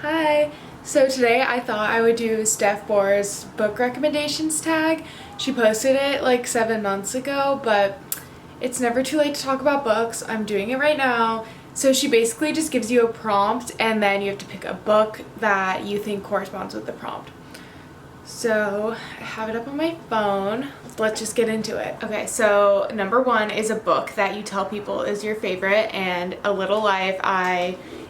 Hi! So today I thought I would do Steph Bohrer's book recommendations tag. She posted it like 7 months ago, but it's never too late to talk about books. I'm doing it right now. So she basically just gives you a prompt and then you have to pick a book that you think corresponds with the prompt. So I have it up on my phone. Let's just get into it. Okay, so number 1 is a book that you tell people is your favorite, and A Little Life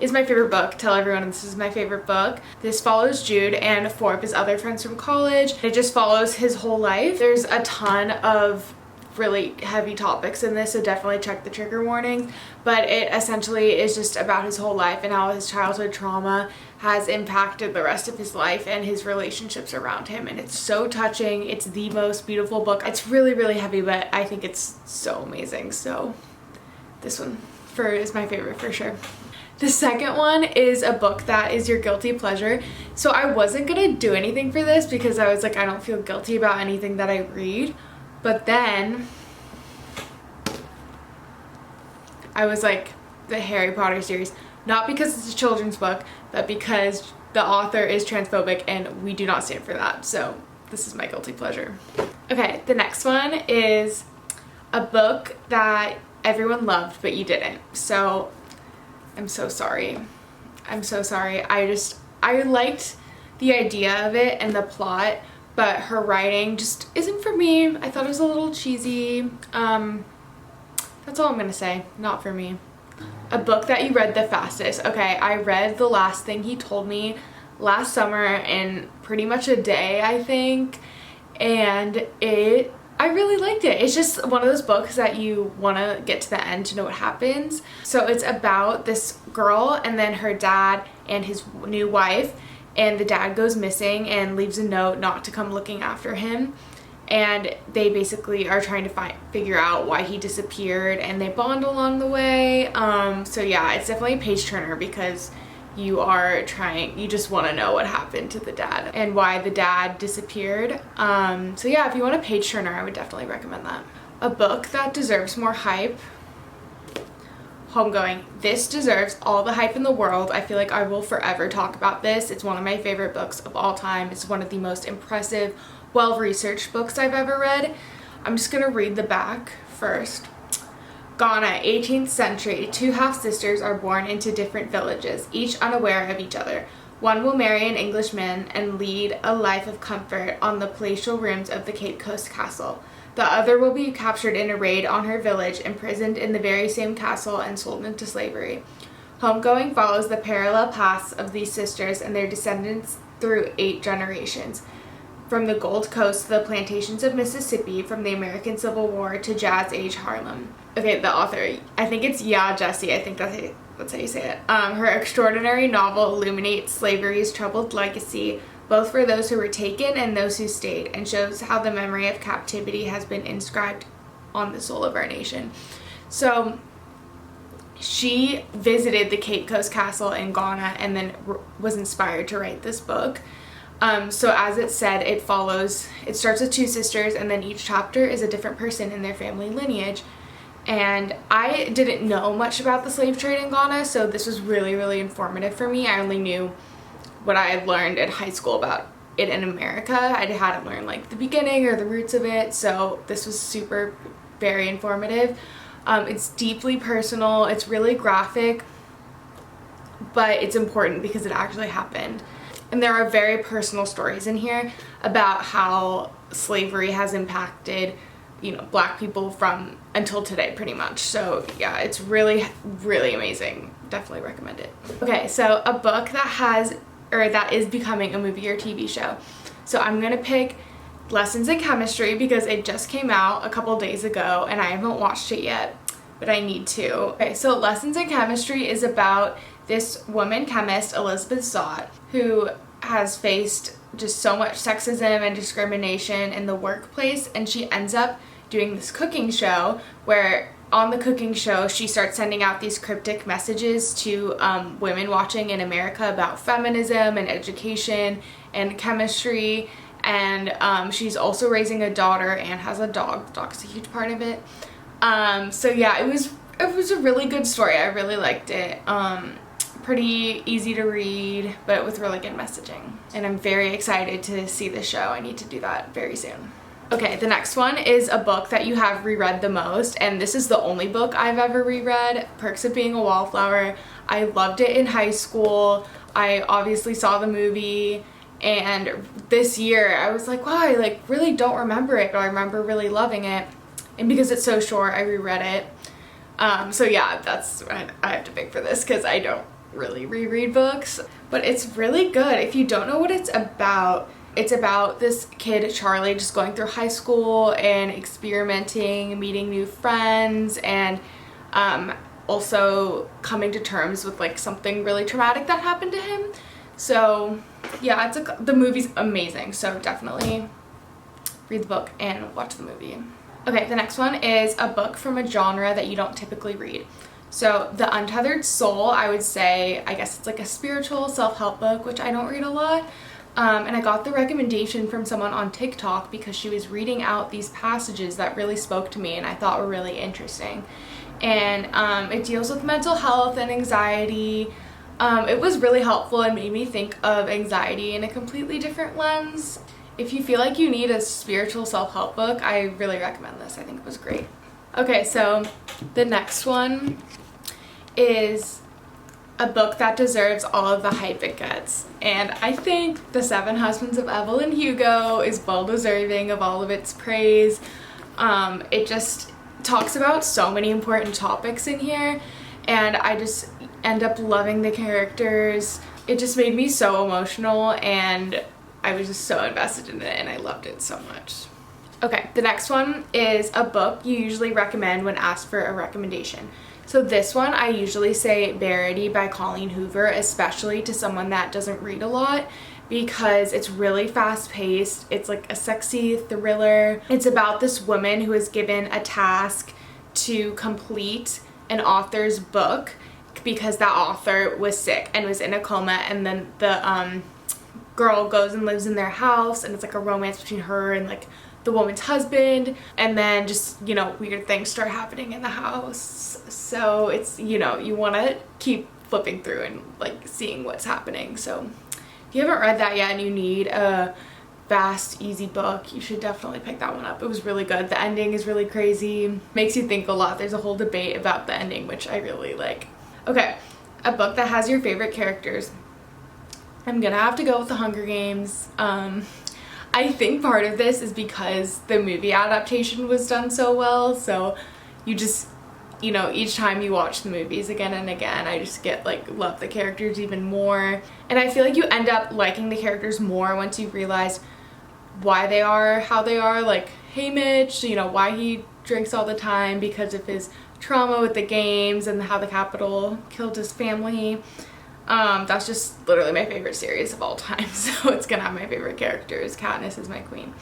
is my favorite book. Tell everyone this is my favorite book. This follows Jude and 4 of his other friends from college. It just follows his whole life. There's a ton of really heavy topics in this, so definitely check the trigger warnings, but it essentially is just about his whole life and how his childhood trauma has impacted the rest of his life and his relationships around him, and it's so touching. It's the most beautiful book. It's really heavy, but I think it's so amazing, so this one is my favorite for sure. The second one is a book that is your guilty pleasure. So I wasn't gonna do anything for this because I was like, I don't feel guilty about anything that I read. But then I was like, the Harry Potter series, not because it's a children's book, but because the author is transphobic and we do not stand for that. So this is my guilty pleasure. Okay, the next one is a book that everyone loved, but you didn't. So I'm so sorry. I'm so sorry. I liked the idea of it and the plot, but her writing just isn't for me. I thought it was a little cheesy. That's all I'm gonna say. Not for me. A book that you read the fastest. Okay, I read The Last Thing He Told Me last summer in pretty much a day, I think, and I really liked it. It's just one of those books that you want to get to the end to know what happens. So it's about this girl and then her dad and his new wife, and the dad goes missing and leaves a note not to come looking after him, and they basically are trying to figure out why he disappeared, and they bond along the way. So yeah, it's definitely a page turner because you just want to know what happened to the dad and why the dad disappeared. So yeah, if you want a page turner, I would definitely recommend that. A book that deserves more hype. Homegoing. This deserves all the hype in the world. I feel like I will forever talk about this. It's one of my favorite books of all time. It's one of the most impressive, well-researched books I've ever read. I'm just gonna read the back first. Ghana, 18th century. 2 half-sisters are born into different villages, each unaware of each other. One will marry an Englishman and lead a life of comfort on the palatial rooms of the Cape Coast castle. The other will be captured in a raid on her village, imprisoned in the very same castle, and sold into slavery. Homegoing follows the parallel paths of these sisters and their descendants through 8 generations. From the Gold Coast to the plantations of Mississippi, from the American Civil War to Jazz Age Harlem. Okay, the author, I think it's Gyasi, I think that's how you say it. Her extraordinary novel illuminates slavery's troubled legacy, both for those who were taken and those who stayed, and shows how the memory of captivity has been inscribed on the soul of our nation. So she visited the Cape Coast Castle in Ghana and then was inspired to write this book. So as it said, it starts with 2 sisters, and then each chapter is a different person in their family lineage. And I didn't know much about the slave trade in Ghana, so this was really informative for me. I only knew what I had learned in high school about it in America. I hadn't learned like the beginning or the roots of it, so this was very informative. It's deeply personal, it's really graphic, but it's important because it actually happened. And there are very personal stories in here about how slavery has impacted, Black people from until today pretty much. So yeah, it's really amazing. Definitely recommend it. Okay, so a book that is becoming a movie or TV show. So I'm gonna pick Lessons in Chemistry because it just came out a couple days ago and I haven't watched it yet, but I need to. Okay, so Lessons in Chemistry is about this woman chemist, Elizabeth Zott, who has faced just so much sexism and discrimination in the workplace, and she ends up doing this cooking show where on the cooking show she starts sending out these cryptic messages to women watching in America about feminism and education and chemistry, and she's also raising a daughter and has a dog. The dog's a huge part of it. So yeah, it was a really good story. I really liked it. pretty easy to read, but with really good messaging. And I'm very excited to see the show. I need to do that very soon. Okay, the next one is a book that you have reread the most, and this is the only book I've ever reread, Perks of Being a Wallflower. I loved it in high school. I obviously saw the movie, and this year I was like, wow, I like really don't remember it, but I remember really loving it. And because it's so short, I reread it. So yeah, I have to pick for this because I don't really reread books, but it's really good. If you don't know what it's about this kid Charlie just going through high school and experimenting, meeting new friends, and also coming to terms with like something really traumatic that happened to him. So yeah, the movie's amazing, so definitely read the book and watch the movie. Okay, the next one is a book from a genre that you don't typically read. So The Untethered Soul, I would say, I guess it's like a spiritual self-help book, which I don't read a lot. And I got the recommendation from someone on TikTok because she was reading out these passages that really spoke to me and I thought were really interesting. And it deals with mental health and anxiety. It was really helpful and made me think of anxiety in a completely different lens. If you feel like you need a spiritual self-help book, I really recommend this. I think it was great. Okay, so the next one is a book that deserves all of the hype it gets. And I think The Seven Husbands of Evelyn Hugo is well deserving of all of its praise. It just talks about so many important topics in here, and I just end up loving the characters. It just made me so emotional, and I was just so invested in it, and I loved it so much. Okay, the next one is a book you usually recommend when asked for a recommendation. So this one, I usually say Verity by Colleen Hoover, especially to someone that doesn't read a lot, because it's really fast-paced. It's like a sexy thriller. It's about this woman who is given a task to complete an author's book because that author was sick and was in a coma, and then the girl goes and lives in their house, and it's like a romance between her and like the woman's husband, and then just, you know, weird things start happening in the house. So it's, you know, you want to keep flipping through and like seeing what's happening. So if you haven't read that yet and you need a fast, easy book, you should definitely pick that one up. It was really good. The ending is really crazy, makes you think a lot. There's a whole debate about the ending, which I really like. Okay, a book that has your favorite characters. I'm gonna have to go with The Hunger Games. I think part of this is because the movie adaptation was done so well, so you just, you know, each time you watch the movies again and again, I just get like love the characters even more. And I feel like you end up liking the characters more once you realize why they are how they are. Like Haymitch, you know, why he drinks all the time because of his trauma with the games and how the Capitol killed his family. That's just literally my favorite series of all time, so it's gonna have my favorite characters. Katniss is my queen.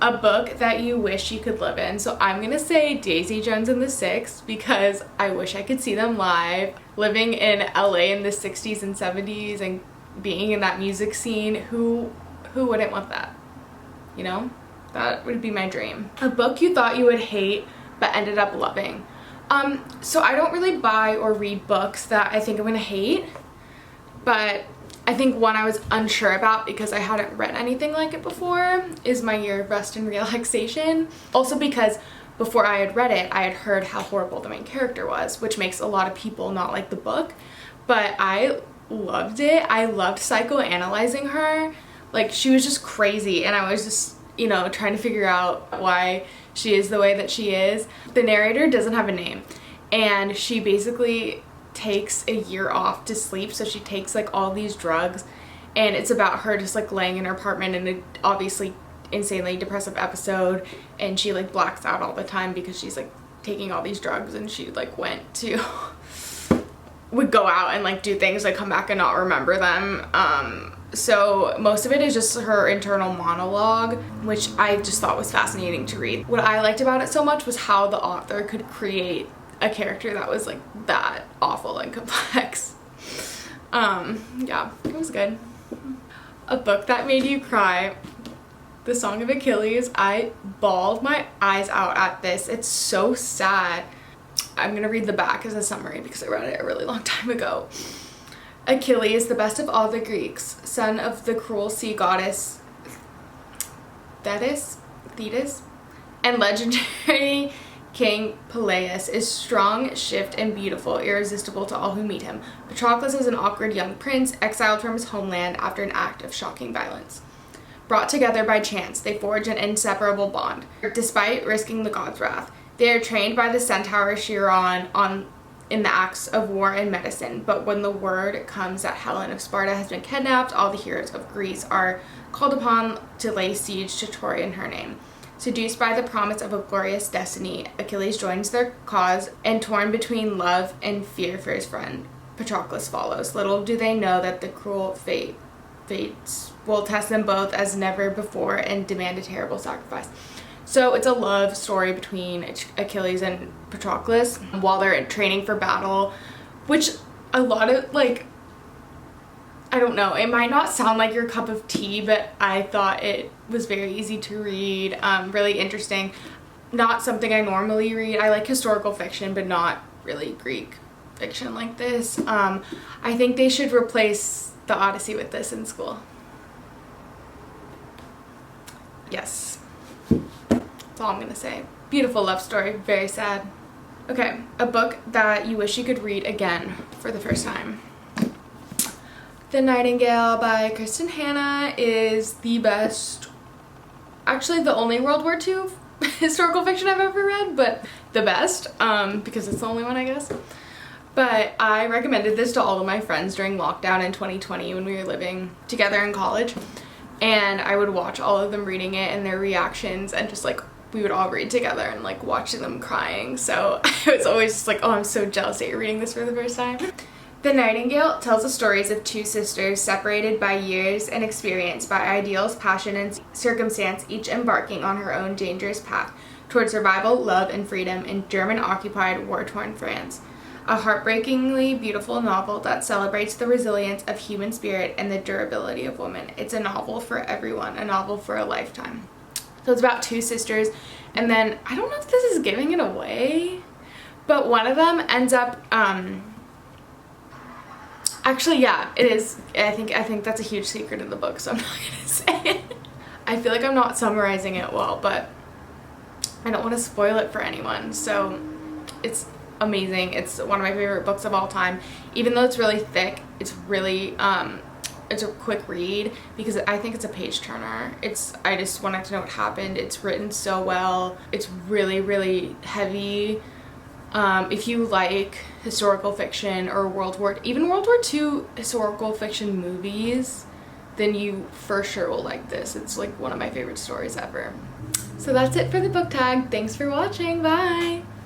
A book that you wish you could live in. So I'm gonna say Daisy Jones and the Six, because I wish I could see them live. Living in LA in the 60s and 70s and being in that music scene, who wouldn't want that? You know? That would be my dream. A book you thought you would hate but ended up loving. So I don't really buy or read books that I think I'm gonna hate. But I think one I was unsure about because I hadn't read anything like it before is My Year of Rest and Relaxation. Also because before I had read it, I had heard how horrible the main character was, which makes a lot of people not like the book. But I loved it. I loved psychoanalyzing her. Like, she was just crazy, and I was just, you know, trying to figure out why she is the way that she is. The narrator doesn't have a name, and she basically takes a year off to sleep, so she takes like all these drugs, and it's about her just like laying in her apartment in a obviously insanely depressive episode, and she like blacks out all the time because she's like taking all these drugs, and she like would go out and like do things, like come back and not remember them. So most of it is just her internal monologue, which I just thought was fascinating to read. What I liked about it so much was how the author could create a character that was like that awful and complex. Yeah, it was good. A book that made you cry. The Song of Achilles. I bawled my eyes out at this. It's so sad. I'm gonna read the back as a summary because I read it a really long time ago. Achilles, the best of all the Greeks, son of the cruel sea goddess Thetis, and legendary King Peleus, is strong, swift, and beautiful, irresistible to all who meet him. Patroclus is an awkward young prince, exiled from his homeland after an act of shocking violence. Brought together by chance, they forge an inseparable bond, despite risking the god's wrath. They are trained by the centaur Chiron in the acts of war and medicine, but when the word comes that Helen of Sparta has been kidnapped, all the heroes of Greece are called upon to lay siege to Troy in her name. Seduced by the promise of a glorious destiny, Achilles joins their cause, and torn between love and fear for his friend, Patroclus follows. Little do they know that the cruel fates will test them both as never before and demand a terrible sacrifice. So it's a love story between Achilles and Patroclus while they're training for battle, which a lot of, like, I don't know, it might not sound like your cup of tea, but I thought it was very easy to read, really interesting. Not something I normally read. I like historical fiction, but not really Greek fiction like this. I think they should replace the Odyssey with this in school. Yes. That's all I'm gonna say. Beautiful love story, very sad. Okay, a book that you wish you could read again for the first time. The Nightingale by Kristin is the best, actually the only World War II historical fiction I've ever read, but the best, because it's the only one, I guess. But I recommended this to all of my friends during lockdown in 2020 when we were living together in college, and I would watch all of them reading it and their reactions, and just like we would all read together and like watching them crying. So I was always just like, oh, I'm so jealous that you're reading this for the first time. The Nightingale tells the stories of two sisters separated by years and experience, by ideals, passion, and circumstance, each embarking on her own dangerous path toward survival, love, and freedom in German-occupied, war-torn France. A heartbreakingly beautiful novel that celebrates the resilience of human spirit and the durability of women. It's a novel for everyone, a novel for a lifetime. So it's about two sisters, and then, I don't know if this is giving it away, but one of them ends up, actually, yeah, it is. I think that's a huge secret in the book, so I'm not gonna say it. I feel like I'm not summarizing it well, but I don't want to spoil it for anyone. So it's amazing. It's one of my favorite books of all time. Even though it's really thick, it's really it's a quick read because I think it's a page turner. I just wanted to know what happened. It's written so well. It's really, really heavy. If you like historical fiction or even World War II historical fiction movies, then you for sure will like this. It's like one of my favorite stories ever. So that's it for the book tag. Thanks for watching. Bye!